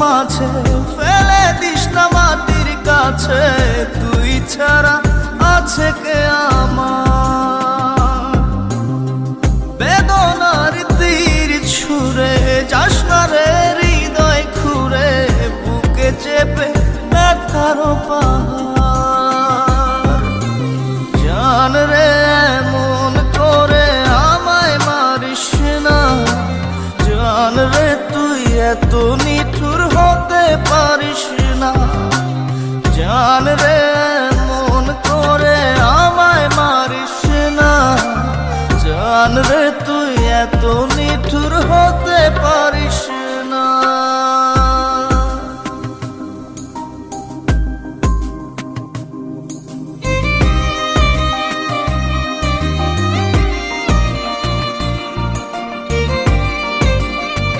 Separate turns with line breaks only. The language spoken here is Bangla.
মাঝে ফেলে দিস না মাটির কাছে, তুই ছাড়া আছে কে আমার? বেদনার তীর ছুঁড়ে যাস না রে হৃদয় খুঁড়ে, বুকে চেপে ব্যথার পাহাড়। জান রে এমন করে আমায় মারিস না, জান রে তুই এত নিঠুর হতে পারিস না। জান রে এমন করে আমায় মারিস না, জান রে তুই এত নিঠুর হতে পারিস